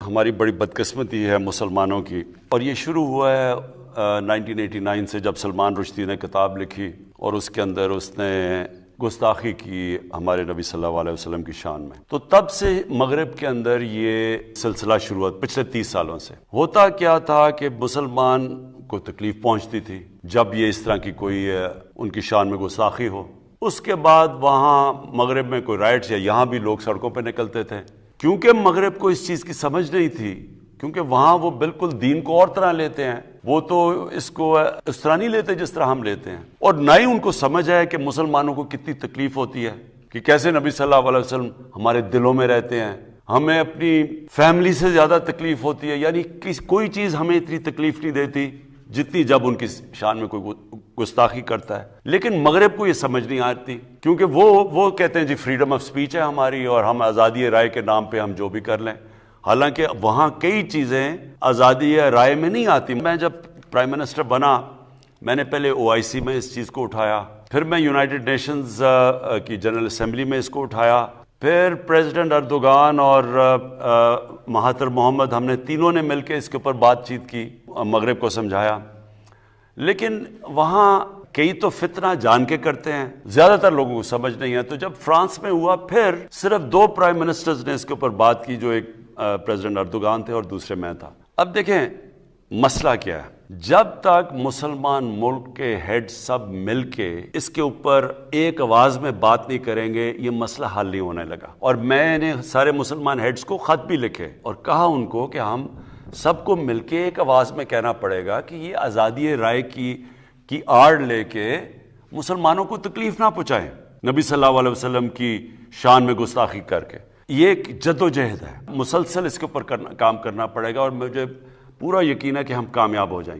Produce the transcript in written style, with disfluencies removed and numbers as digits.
ہماری بڑی بدقسمتی ہے مسلمانوں کی، اور یہ شروع ہوا ہے 1989 سے، جب سلمان رشدی نے کتاب لکھی اور اس کے اندر اس نے گستاخی کی ہمارے نبی صلی اللہ علیہ وسلم کی شان میں۔ تو تب سے مغرب کے اندر یہ سلسلہ شروع ہوا پچھلے 30 سالوں سے۔ ہوتا کیا تھا کہ مسلمان کو تکلیف پہنچتی تھی جب یہ اس طرح کی کوئی ان کی شان میں گستاخی ہو۔ اس کے بعد وہاں مغرب میں کوئی رائٹس یا یہاں بھی لوگ سڑکوں پہ نکلتے تھے، کیونکہ مغرب کو اس چیز کی سمجھ نہیں تھی، کیونکہ وہاں وہ بالکل دین کو اور طرح لیتے ہیں، وہ تو اس کو اس طرح نہیں لیتے جس طرح ہم لیتے ہیں، اور نہ ہی ان کو سمجھ ہے کہ مسلمانوں کو کتنی تکلیف ہوتی ہے، کہ کیسے نبی صلی اللہ علیہ وسلم ہمارے دلوں میں رہتے ہیں، ہمیں اپنی فیملی سے زیادہ تکلیف ہوتی ہے، یعنی کوئی چیز ہمیں اتنی تکلیف نہیں دیتی جتنی جب ان کی شان میں کوئی گستاخی کرتا ہے۔ لیکن مغرب کو یہ سمجھ نہیں آتی، کیونکہ وہ کہتے ہیں جی فریڈم آف سپیچ ہے ہماری اور ہم آزادی رائے کے نام پہ ہم جو بھی کر لیں، حالانکہ وہاں کئی چیزیں آزادی رائے میں نہیں آتی۔ میں جب پرائم منسٹر بنا، میں نے پہلے OIC میں اس چیز کو اٹھایا، پھر میں یونائٹڈ نیشنز کی جنرل اسمبلی میں اس کو اٹھایا، پھر پریزیڈنٹ اردوغان اور مہاتر محمد، ہم نے تینوں نے مل کے اس کے اوپر بات چیت کی، مغرب کو سمجھایا، لیکن وہاں کئی تو فتنہ جان کے کرتے ہیں، زیادہ تر لوگوں کو سمجھ نہیں ہے۔ تو جب فرانس میں ہوا، پھر صرف 2 پرائم منسٹرز نے اس کے اوپر بات کی، جو ایک پریزیڈنٹ اردوغان تھے اور دوسرے میں تھا۔ اب دیکھیں مسئلہ کیا ہے، جب تک مسلمان ملک کے ہیڈ سب مل کے اس کے اوپر ایک آواز میں بات نہیں کریں گے، یہ مسئلہ حل نہیں ہونے لگا۔ اور میں نے سارے مسلمان ہیڈز کو خط بھی لکھے اور کہا ان کو کہ ہم سب کو مل کے ایک آواز میں کہنا پڑے گا کہ یہ آزادی رائے کی آڑ لے کے مسلمانوں کو تکلیف نہ پہنچائیں، نبی صلی اللہ علیہ وسلم کی شان میں گستاخی کر کے۔ یہ ایک جدوجہد ہے، مسلسل اس کے اوپر کام کرنا پڑے گا، اور مجھے پورا یقین ہے کہ ہم کامیاب ہو جائیں گے۔